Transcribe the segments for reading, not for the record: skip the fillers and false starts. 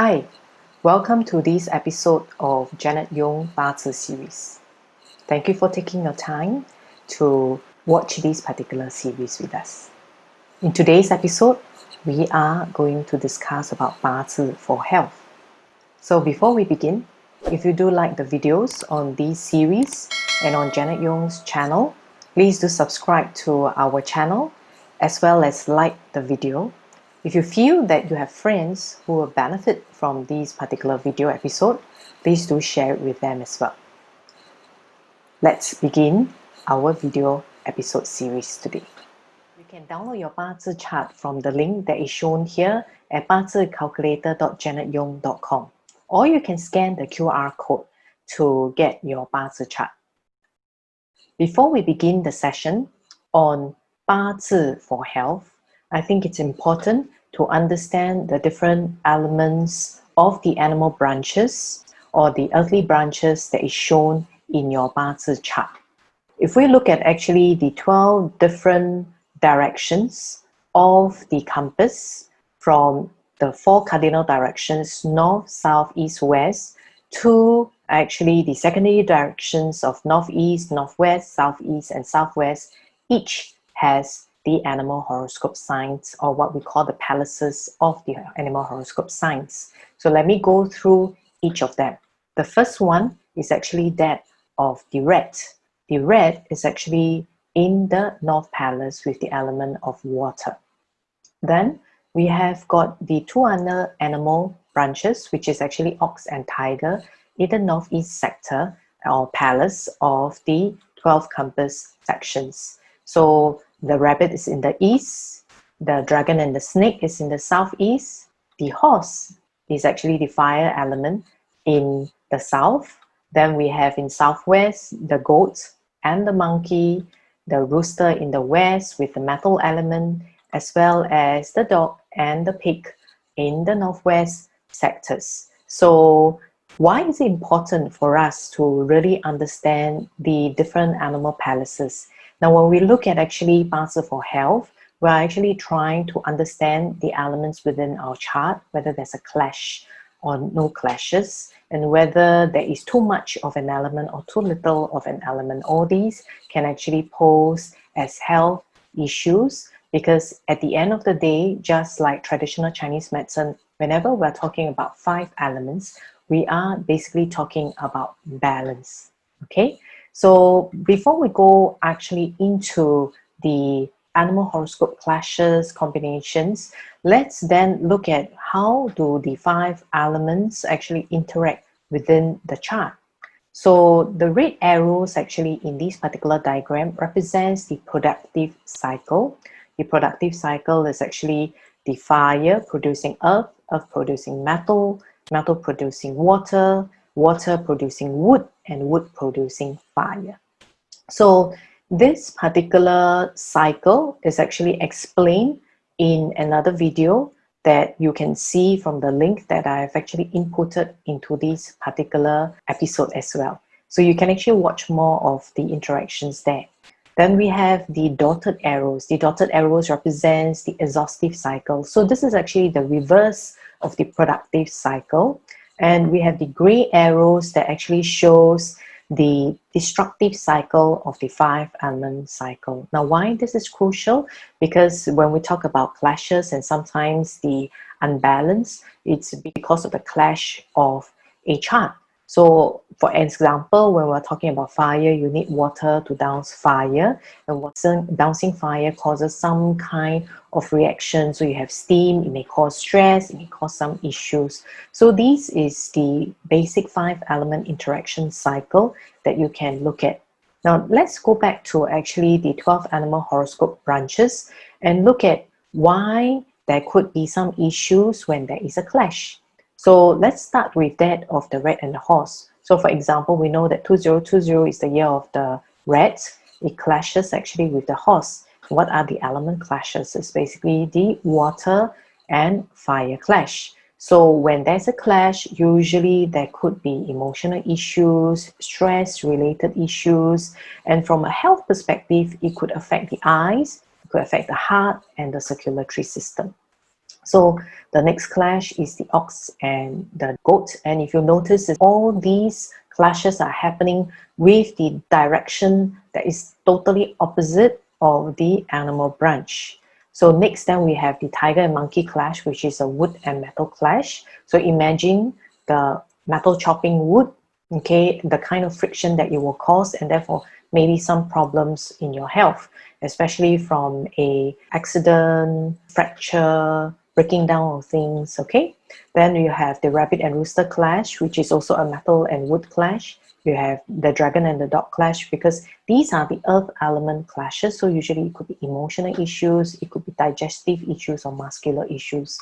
Hi, welcome to this episode of Janet Yong Bazi series. Thank you for taking your time to watch this particular series with us. In today's episode, we are going to discuss about Bazi for Health. So before we begin, if you do like the videos on this series and on Janet Yong's channel, please do subscribe to our channel as well as like the video. If you feel that you have friends who will benefit from this particular video episode, please do share it with them as well. Let's begin our video episode series today. You can download your Bazi chart from the link that is shown here at bazicalculator.janetyong.com, or you can scan the QR code to get your Bazi chart. Before we begin the session on Bazi for Health, I think it's important to understand the different elements of the animal branches or the earthly branches that is shown in your Bazi chart. If we look at actually the 12 different directions of the compass from the 4 cardinal directions, north, south, east, west, to actually the secondary directions of northeast, northwest, southeast, and southwest, each has the animal horoscope signs, or what we call the palaces of the animal horoscope signs. So let me go through each of them. The first one is actually that of the rat. The rat is actually in the North Palace with the element of water. Then we have got the 2 other animal branches, which is actually ox and tiger in the northeast sector or palace of the 12 compass sections. So the rabbit is in the east, the dragon and the snake is in the southeast, the horse is actually the fire element in the south. Then we have in southwest the goat and the monkey, the rooster in the west with the metal element, as well as the dog and the pig in the northwest sectors. So why is it important for us to really understand the different animal palaces? Now, when we look at actually Bazi for Health, we're actually trying to understand the elements within our chart, whether there's a clash or no clashes, and whether there is too much of an element or too little of an element. All these can actually pose as health issues, because at the end of the day, just like traditional Chinese medicine, whenever we're talking about 5 elements, we are basically talking about balance. Okay, so before we go actually into the animal horoscope clashes, combinations, let's then look at how do the 5 elements actually interact within the chart. So the red arrows actually in this particular diagram represents the productive cycle. The productive cycle is actually the fire producing earth, earth producing metal, metal producing water, water producing wood, and wood producing fire. So this particular cycle is actually explained in another video that you can see from the link that I've actually inputted into this particular episode as well. So you can actually watch more of the interactions there. Then we have the dotted arrows. The dotted arrows represents the exhaustive cycle. So this is actually the reverse of the productive cycle. And we have the gray arrows that actually shows the destructive cycle of the 5 element cycle. Now, why this is crucial? Because when we talk about clashes and sometimes the unbalance, it's because of the clash of a chart. So for example, when we're talking about fire, you need water to douse fire, and dousing fire causes some kind of reaction. So you have steam, it may cause stress, it may cause some issues. So this is the basic 5 element interaction cycle that you can look at. Now let's go back to actually the 12 animal horoscope branches and look at why there could be some issues when there is a clash. So let's start with that of the rat and the horse. So for example, we know that 2020 is the year of the rat. It clashes actually with the horse. What are the element clashes? It's basically the water and fire clash. So when there's a clash, usually there could be emotional issues, stress-related issues, and from a health perspective, it could affect the eyes, it could affect the heart and the circulatory system. So the next clash is the ox and the goat. And if you notice, all these clashes are happening with the direction that is totally opposite of the animal branch. So next then we have the tiger and monkey clash, which is a wood and metal clash. So imagine the metal chopping wood, okay, the kind of friction that it will cause, and therefore maybe some problems in your health, especially from a accident, fracture, breaking down of things, okay? Then you have the rabbit and rooster clash, which is also a metal and wood clash. You have the dragon and the dog clash, because these are the earth element clashes. So usually it could be emotional issues, it could be digestive issues or muscular issues.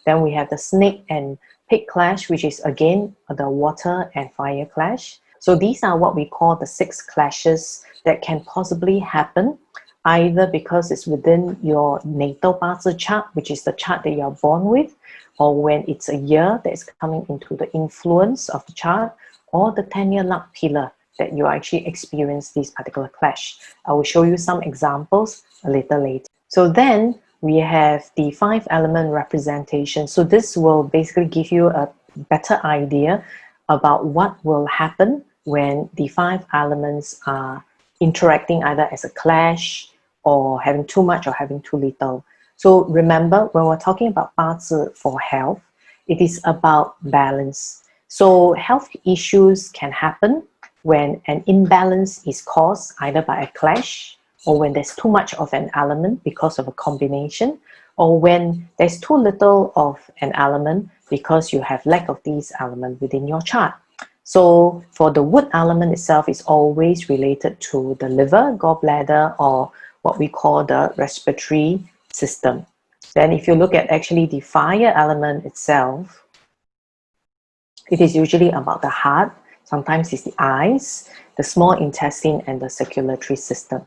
Then we have the snake and pig clash, which is again the water and fire clash. So these are what we call the 6 clashes that can possibly happen, either because it's within your natal Bazi chart, which is the chart that you are born with, or when it's a year that is coming into the influence of the chart, or the 10-year luck pillar that you actually experience this particular clash. I will show you some examples a little later. So then we have the 5 element representation. So this will basically give you a better idea about what will happen when the 5 elements are interacting either as a clash or having too much or having too little. So remember, when we're talking about Bazi for health, it is about balance. So health issues can happen when an imbalance is caused either by a clash, or when there's too much of an element because of a combination, or when there's too little of an element because you have lack of these elements within your chart. So for the wood element itself, is always related to the liver, gallbladder, or what we call the respiratory system. Then if you look at actually the fire element itself, it is usually about the heart, sometimes it's the eyes, the small intestine, and the circulatory system.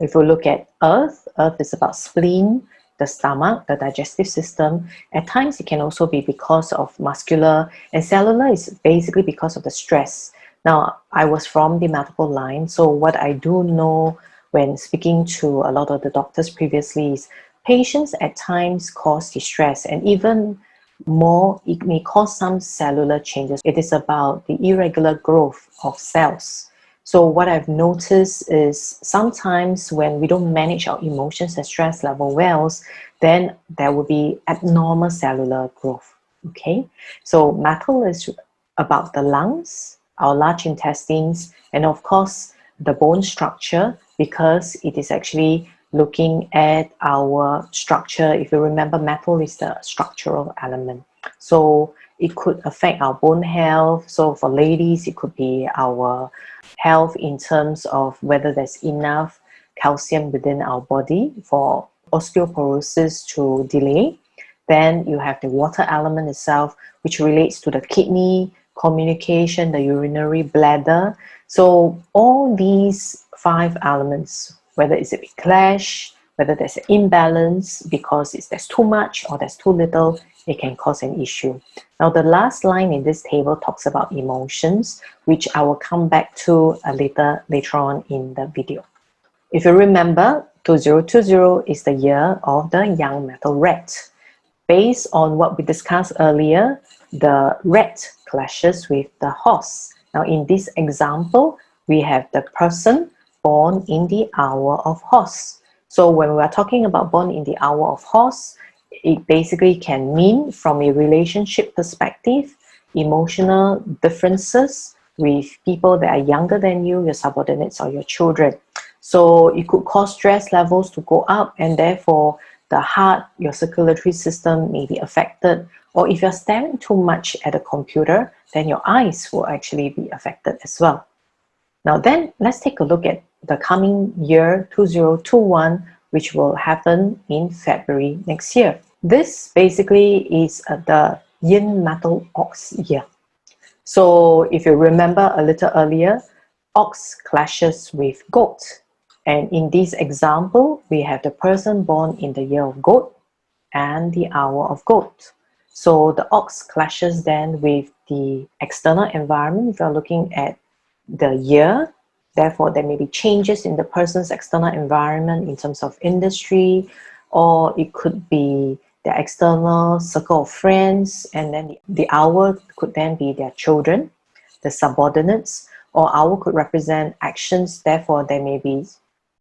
If you look at earth, earth is about spleen, the stomach, the digestive system. At times it can also be because of muscular, and cellular is basically because of the stress. Now, I was from the medical line, so what I do know when speaking to a lot of the doctors previously is patients at times cause distress, and even more, it may cause some cellular changes. It is about the irregular growth of cells. So what I've noticed is sometimes when we don't manage our emotions and stress level well, then there will be abnormal cellular growth, okay? So metal is about the lungs, our large intestines, and of course the bone structure, because it is actually looking at our structure. If you remember, metal is the structural element. So it could affect our bone health. So for ladies, it could be our health in terms of whether there's enough calcium within our body for osteoporosis to delay. Then you have the water element itself, which relates to the kidney, communication, the urinary bladder. So all these 5 elements, whether it's a clash, whether there's an imbalance because there's too much or there's too little, it can cause an issue. Now, the last line in this table talks about emotions, which I will come back to later on in the video. If you remember, 2020 is the year of the young metal rat. Based on what we discussed earlier, the rat clashes with the horse. Now, in this example, we have the person born in the hour of horse. So when we are talking about born in the hour of horse, it basically can mean from a relationship perspective, emotional differences with people that are younger than you, your subordinates or your children. So it could cause stress levels to go up, and therefore the heart, your circulatory system may be affected. Or if you're staring too much at a computer, then your eyes will actually be affected as well. Now then, let's take a look at the coming year 2021, which will happen in February next year. This basically is the yin metal ox year. So if you remember a little earlier, ox clashes with goat. And in this example, we have the person born in the year of goat and the hour of goat. So the ox clashes then with the external environment. If you're looking at the year, therefore there may be changes in the person's external environment in terms of industry, or it could be their external circle of friends, and then the hour could then be their children, the subordinates, or hour could represent actions. Therefore, there may be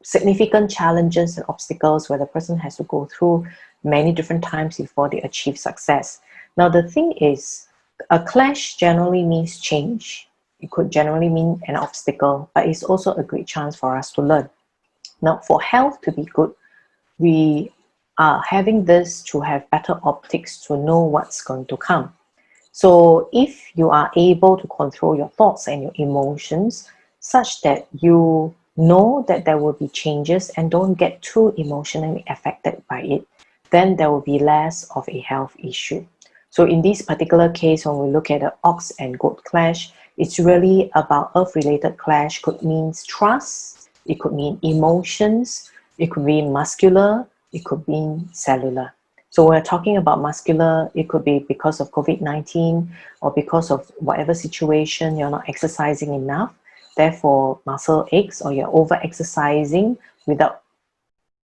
significant challenges and obstacles where the person has to go through many different times before they achieve success. Now, the thing is, a clash generally means change. It could generally mean an obstacle, but it's also a great chance for us to learn. Now, for health to be good, we are having this to have better optics to know what's going to come. So if you are able to control your thoughts and your emotions such that you know that there will be changes and don't get too emotionally affected by it, then there will be less of a health issue. So in this particular case, when we look at the ox and goat clash, it's really about earth-related clash. Could mean trust, it could mean emotions, it could be muscular, it could mean cellular. So we're talking about muscular, it could be because of COVID-19 or because of whatever situation, you're not exercising enough, therefore muscle aches, or you're over-exercising without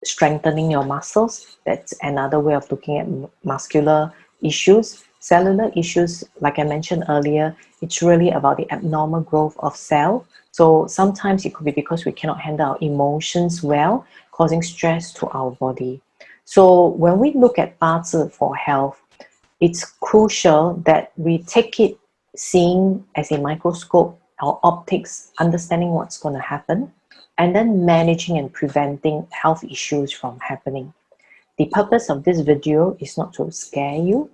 strengthening your muscles. That's another way of looking at muscular issues. Cellular issues, like I mentioned earlier, it's really about the abnormal growth of cell. So sometimes it could be because we cannot handle our emotions well, causing stress to our body. So when we look at Bazi for health, it's crucial that we take it seeing as a microscope, our optics, understanding what's going to happen, and then managing and preventing health issues from happening. The purpose of this video is not to scare you,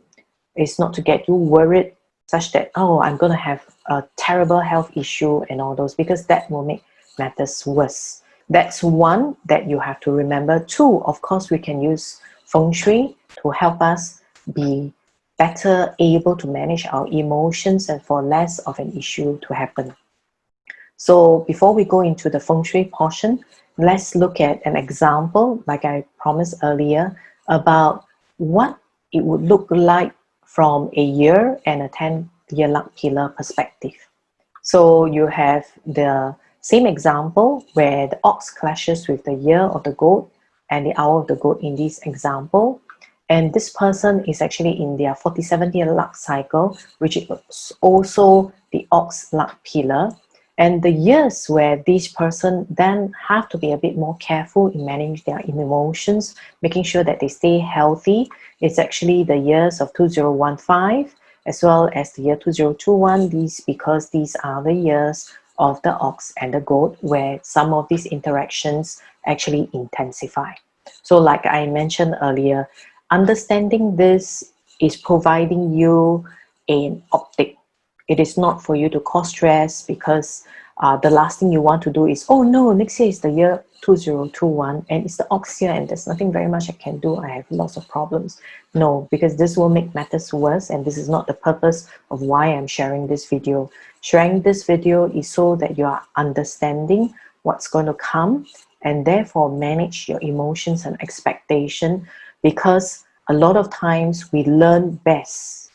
it's not to get you worried such that, oh, I'm going to have a terrible health issue and all those, because that will make matters worse. That's one that you have to remember. Two, of course, we can use Feng Shui to help us be better able to manage our emotions and for less of an issue to happen. So before we go into the Feng Shui portion, let's look at an example, like I promised earlier, about what it would look like from a year and a 10-year luck pillar perspective. So you have the same example where the ox clashes with the year of the goat and the hour of the goat in this example. And this person is actually in their 47th-year luck cycle, which is also the ox luck pillar. And the years where this person then have to be a bit more careful in managing their emotions, making sure that they stay healthy, it's actually the years of 2015 as well as the year 2021. Because these are the years of the ox and the goat where some of these interactions actually intensify. So like I mentioned earlier, understanding this is providing you an optic. It is not for you to cause stress, because the last thing you want to do is, oh no, next year is the year 2021 and it's the ox year and there's nothing very much I can do. I have lots of problems. No, because this will make matters worse, and this is not the purpose of why I'm sharing this video. Sharing this video is so that you are understanding what's going to come and therefore manage your emotions and expectation, because a lot of times we learn best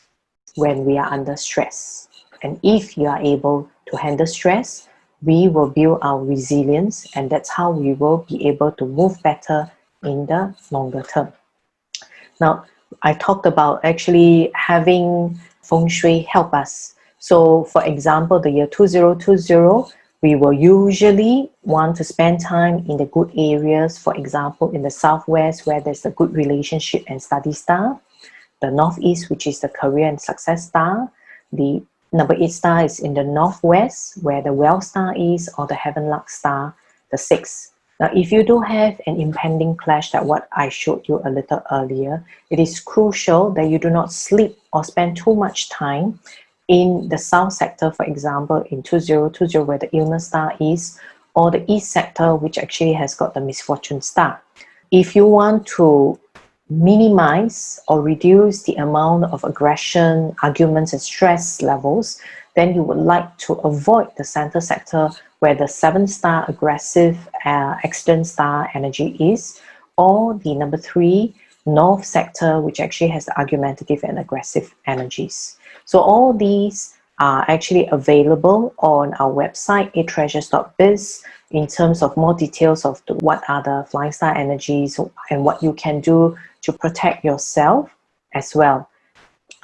when we are under stress. And if you are able to handle stress, we will build our resilience, and that's how we will be able to move better in the longer term. Now, I talked about actually having Feng Shui help us. So for example, the year 2020, we will usually want to spend time in the good areas, for example, in the Southwest where there's a good relationship and study star, the Northeast, which is the career and success star, the number 8 star is in the Northwest where the wealth star is, or the heaven luck star, the 6. Now, if you do have an impending clash like what I showed you a little earlier, it is crucial that you do not sleep or spend too much time in the South sector, for example, in 2020 where the illness star is, or the East sector, which actually has got the misfortune star. If you want to minimize or reduce the amount of aggression, arguments, and stress levels, then you would like to avoid the center sector where the 7 star aggressive accident star energy is, or the number 3 north sector, which actually has the argumentative and aggressive energies. So all these are actually available on our website, eightreasures.biz, in terms of more details of what are the flying star energies and what you can do to protect yourself as well.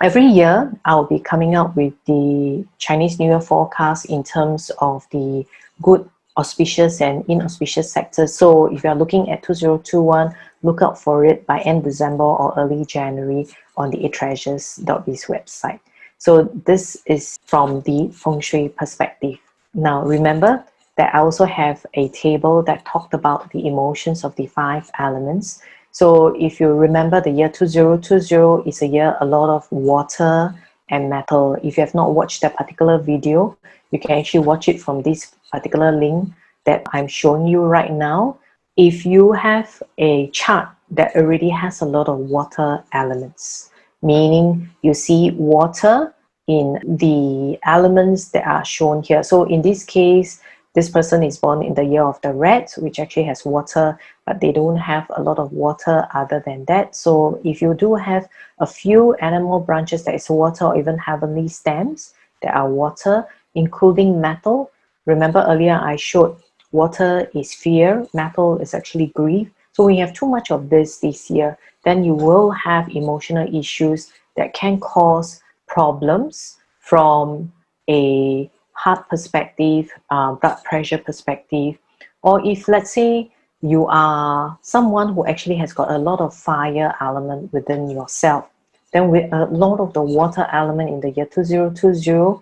Every year, I'll be coming out with the Chinese New Year forecast in terms of the good, auspicious and inauspicious sectors. So if you're looking at 2021, look out for it by end December or early January on the 8treasures.biz website. So this is from the Feng Shui perspective. Now remember that I also have a table that talked about the emotions of the 5 elements. So if you remember, the year 2020 is a year a lot of water and metal. If you have not watched that particular video, you can actually watch it from this particular link that I'm showing you right now. If you have a chart that already has a lot of water elements, meaning you see water in the elements that are shown here. So in this case, this person is born in the year of the rat, which actually has water, but they don't have a lot of water other than that. So if you do have a few animal branches that is water, or even heavenly stems that are water, including metal. Remember earlier I showed water is fear, metal is actually grief. So we have too much of this year, then you will have emotional issues that can cause problems from a heart perspective, blood pressure perspective, or if let's say you are someone who actually has got a lot of fire element within yourself, then with a lot of the water element in the year 2020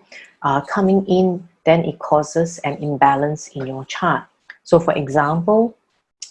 coming in, then it causes an imbalance in your chart. So for example,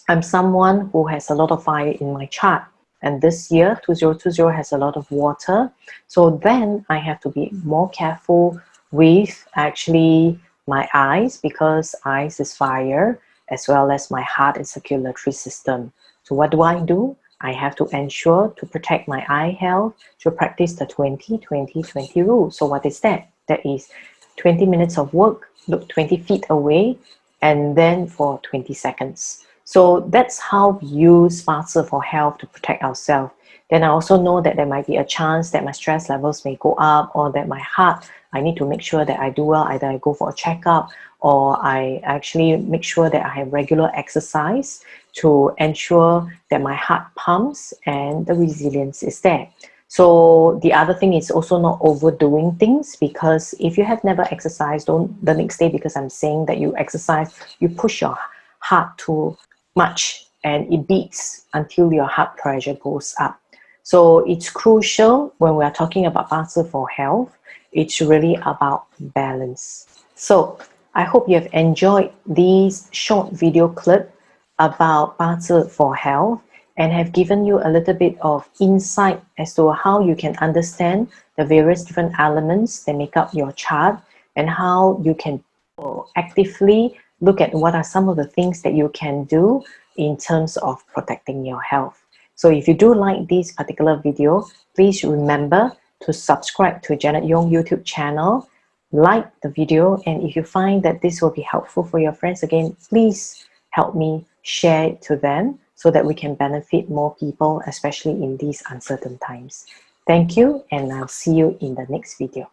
I'm someone who has a lot of fire in my chart, and this year 2020 has a lot of water, so then I have to be more careful with actually my eyes, because eyes is fire, as well as my heart and circulatory system. So what do? I have to ensure to protect my eye health, to practice the 20-20-20 rule. So what is that? That is 20 minutes of work, look 20 feet away, and then for 20 seconds. So that's how we use Bazi for Health to protect ourselves. Then I also know that there might be a chance that my stress levels may go up, or that my heart, I need to make sure that I do well. Either I go for a checkup, or I actually make sure that I have regular exercise to ensure that my heart pumps and the resilience is there. So the other thing is also not overdoing things, because if you have never exercised, don't the next day, because I'm saying that you exercise, you push your heart too much and it beats until your heart pressure goes up. So it's crucial when we are talking about Bazi for Health. It's really about balance. So I hope you have enjoyed this short video clip about Bazi for Health, and have given you a little bit of insight as to how you can understand the various different elements that make up your chart, and how you can actively look at what are some of the things that you can do in terms of protecting your health. So if you do like this particular video, please remember to subscribe to Janet Yong YouTube channel, like the video, and if you find that this will be helpful for your friends, again, please help me share it to them so that we can benefit more people, especially in these uncertain times. Thank you, and I'll see you in the next video.